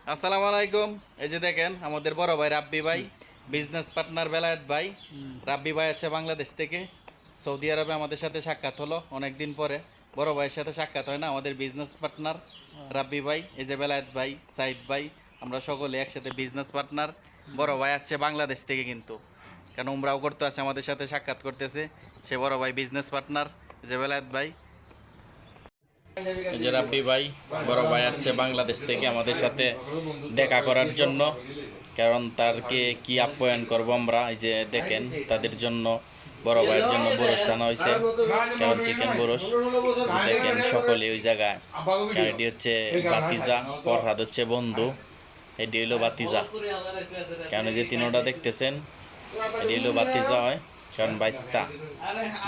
আসসালামু আলাইকুম। এই যে দেখেন আমাদের বড় ভাই রাব্বি ভাই, বিজনেস পার্টনার বেলায়েত ভাই। রাব্বি ভাই আছে বাংলাদেশ থেকে, সৌদি আরবে আমাদের সাথে সাক্ষাৎ হলো অনেক দিন পরে। বড় ভাইয়ের সাথে সাক্ষাৎ হয় না, আমাদের বিজনেস পার্টনার রাব্বি ভাই, এই যে বেলায়েত ভাই, সাইদ ভাই, আমরা সকলে একসাথে বিজনেস পার্টনার। বড় ভাই আছে বাংলাদেশ থেকে কিন্তু, কেন উমরাও করতে আছে, আমাদের সাথে সাক্ষাৎ করতেছে। সে বড় ভাই বিজনেস পার্টনার, যে বেলায়েত ভাই। এই যে রাব্বি ভাই, বড় ভাই আছে বাংলাদেশ থেকে আমাদের সাথে দেখা করার জন্য, কারণ তারকে কি আপ্যায়ন করবো আমরা। এই যে দেখেন তাদের জন্য, বড় ভাইয়ের জন্য বরস টানা হয়েছে, কারণ চিকেন বরস দেখেন সকলে ওই জায়গায়। কারণ এটি হচ্ছে বাতিজা, ফরহাদ হচ্ছে বন্ধু, এটি হইলো বাতিজা। কারণ এই যে তিনোটা দেখতেছেন, এটি হইলো বাতিজা হয়, কারণ বাইশটা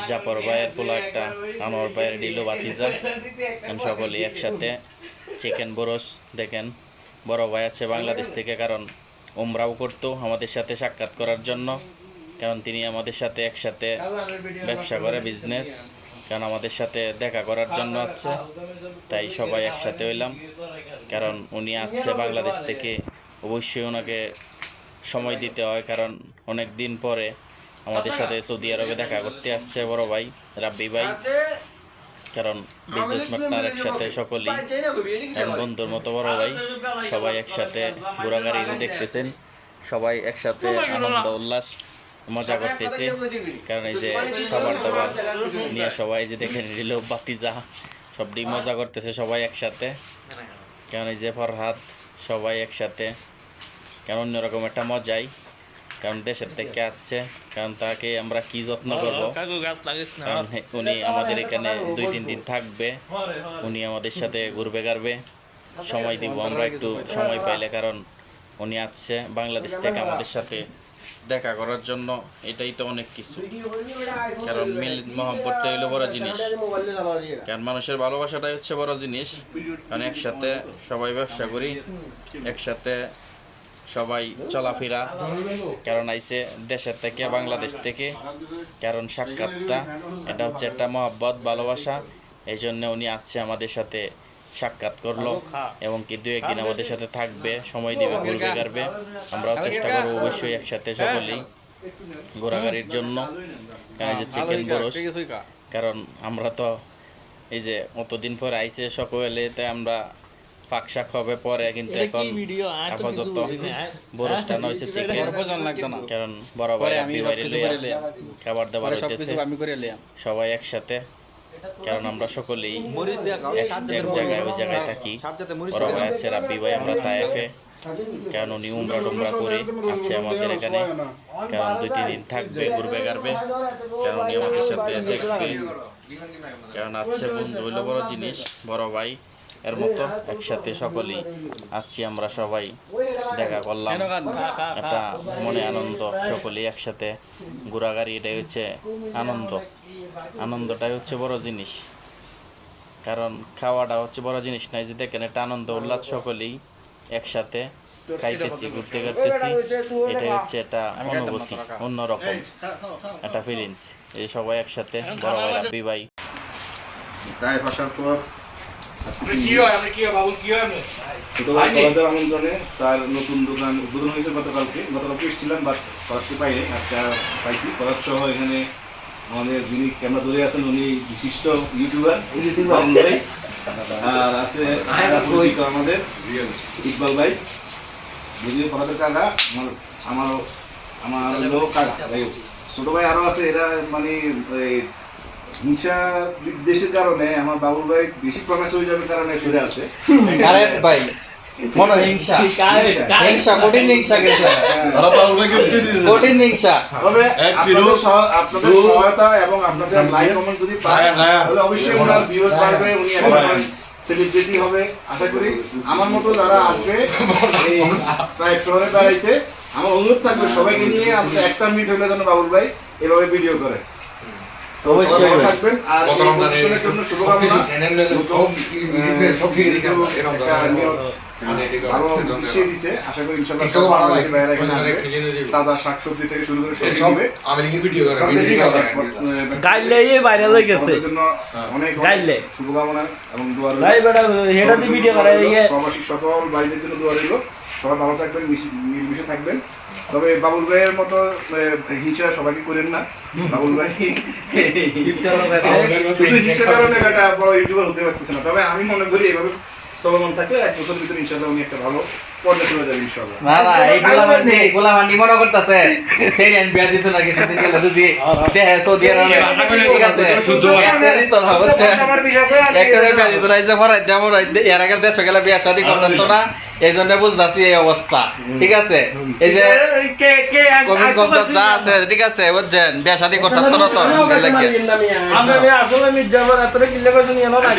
জাপর ভাইয়ের পোলা একটা, আনোয়ার ভাইয়ের ডিলো বাতিজা। কারণ সকলে একসাথে চিকেন বরস দেখেন। বড় ভাই আছে বাংলাদেশ থেকে, কারণ উমরাও করতো আমাদের সাথে সাক্ষাৎ করার জন্য, কারণ তিনি আমাদের সাথে একসাথে ব্যবসা করে, বিজনেস, কারণ আমাদের সাথে দেখা করার জন্য আছে, তাই সবাই একসাথে হইলাম। কারণ উনি আসছে বাংলাদেশ থেকে, অবশ্যই ওনাকে সময় দিতে হয়, কারণ অনেক দিন পরে আমাদের সাথে সৌদি আরবে দেখা করতে আসছে বড় ভাই রাব্বি ভাই। কারণ বিজনেস পার্টনার একসাথে সকলেই, কারণ বন্ধুর মতো বড় ভাই, সবাই একসাথে ঘোরাঘুরি যে দেখতেছেন, সবাই একসাথে আনন্দ উল্লাস মজা করতেছে। কারণ এই যে খাবার দাবার নিয়ে সবাই যে দেখে নিল বাতিজা, সবটি মজা করতেছে সবাই একসাথে। কারণ এই যে ফরহাদ, সবাই একসাথে, কারণ অন্যরকম একটা মজাই, কারণ দেশের থেকে আসছে, কারণ তাকে আমরা কি যত্ন করবো। কারণ উনি আমাদের এখানে 2-3 দিন থাকবে, উনি আমাদের সাথে ঘুরবে গাড়বে, সময় দিব আমরা একটু সময় পাইলে, কারণ উনি আসছে বাংলাদেশ থেকে আমাদের সাথে দেখা করার জন্য। এটাই তো অনেক কিছু, কারণ মিল মহব্বতটা হইলো বড় জিনিস, কারণ মানুষের ভালোবাসাটাই হচ্ছে বড় জিনিস। কারণ একসাথে সবাই ব্যবসা করি, একসাথে সবাই চলাফেরা, কারণ আইসে দেশের থেকে, বাংলাদেশ থেকে, কারণ সাক্ষাৎটা এটা হচ্ছে একটা মহব্বত, ভালোবাসা। এই জন্য উনি আসছে আমাদের সাথে সাক্ষাৎ করলো, এবং কি 2-1 দিন আমাদের সাথে থাকবে, সময় দিবে, ঘুরবে গাড়বে। আমরাও চেষ্টা করবো অবশ্যই একসাথে সকলেই ঘোরাঘুরির জন্য। কারণ এই যে চিকেন বরস, কারণ আমরা তো এই যে অতদিন পর আইসে সকলে, তাই আমরা পাকশাক হবে পরে, কিন্তু এখন আপাতত বরসটা নয়ছে চিকেন, কারণ বড় ভাই রাব্বি ভাইরে লইয়া খাবার দাবার হইতেছে সবাই একসাথে। কারণ আমরা সকলেই এক জায়গায়, ওই জায়গায় থাকি। বড় ভাই আছে রাব্বি ভাই, আমরা তায়েফে, কারণ উনি উমরা টুমরা করে আছে আমাদের এখানে, কারণ 2-3 দিন থাকবে, ঘুরবে গাড়বে, কারণ উনি আমাদের সাথে দেখবে। কারণ আছে বন্ধু হইলো বড় জিনিস, বড় ভাই এর মতো একসাথে সকলেই আসছি আমরা, সবাই দেখা করলাম, একটা মনে আনন্দ, সকলেই একসাথে ঘোরাঘুরি, এটাই হচ্ছে আনন্দ। আনন্দটাই হচ্ছে বড় জিনিস, কারণ খাওয়াটা হচ্ছে বড় জিনিস নাই, যে দেখেন একটা আনন্দ উল্লাস, সকলেই একসাথে খাইতেছি, ঘুরতে ঘুরতেছি, এটাই হচ্ছে একটা অনুভূতি, অন্যরকম একটা ফিলিংস। এই সবাই একসাথে, বড় ভাই রাব্বি ভাই তাই আসার পর আমন্ত্রণে তার নতুন দোকান উদ্বোধন হয়েছে গতকালকে এসেছিলাম, বাট করাচ্ছি পাইনি, আজকে পাইছি করার সহ। এখানে আমাদের যিনি ক্যামেরা ধরে আছেন, উনি বিশিষ্ট ইউটিউবার, আর আছে পরিচিত আমাদের ইকবাল ভাই, যদিও পড়াতে কাকা, আমার আমার লোক কাকা, ছোট ভাই আরো আছে। এরা মানে হিংসা বিদ্বেষের কারণে আমার বাবুল ভাই বেশি প্রকাশ হয়ে যাবে কারণে সরে আছে ভাই। মনে হিংসা, হিংসা, কঠিন হিংসা, কঠিন হিংসা। তবে আপনাদের সহায়তা এবং আপনাদের লাইক কমেন্ট যদি পায়, তাহলে অবশ্যই ওনার ভিউজ বাড়বে, উনি একজন সেলিব্রিটি হবে আশা করি। আমার মতো যারা আসবে এই প্রায় শহরে বেড়াইতে, আমার অনুরোধ থাকবে সবাইকে নিয়ে আপনার একটা মিনিট হলে যেন বাবুল ভাই এভাবে ভিডিও করে। অবশ্যই থাকবেন, আর এই জন্য শুভকামনা। ভালো গুছিয়ে দিছে। আশা করি ইনশাআল্লাহ সব বাংলাদেশি ভাইয়েরা এখানে আসবে। তাজা শাকসবজি থেকে শুরু করে সব দিবে। দেশি খাবার, গাইলে ভাইরাল হয়ে গেছে আপনাদের জন্য অনেক গাইলে শুভকামনা এবং দোয়া রইল। ভাই বেটা হেটা দি ভিডিও করে ইয়ে প্রবাসী সকল ভাইদের জন্য দোয়া রইল। সবাই ভালো থাকবেন, মিলেমিশে থাকবেন। তবে বাবুল ভাইয়ের মতো হিংসা সবাইকে করেন না। বাবুল ভাই শুধু হিংসার কারণে একটা বড় ইউটিউবার হতে পারতেছে না। তবে আমি মনে করি এভাবে চলমান থাকলে 1 বছর ভিতরে ইনশাআল্লাহ উনি একটা ভালো পর্যায়ে চলে যাবে ইনশাআল্লাহ। না না এই গোলামান্ডি মনে করতেছে সেরিয়ান বিয়া দিত না কিছুদিন গেলে যদি দেহে সৌদি আরবে ঠিক আছে শুধু দিত না হচ্ছে একটা বিয়া দিত না এই যে ফরাই দেব এর আগে দেশে গেলে বিয়া শাদী করতেন তো না এই জন্য বুঝতাছি এই অবস্থা ঠিক আছে এই যে কোভিড কনসার্ট যা আছে ঠিক আছে বুঝছেন বিয়া শাদী করতেন তো না তো আমরা আসলে মির্জাফর এতটা কিল্লে কইছেন এনো না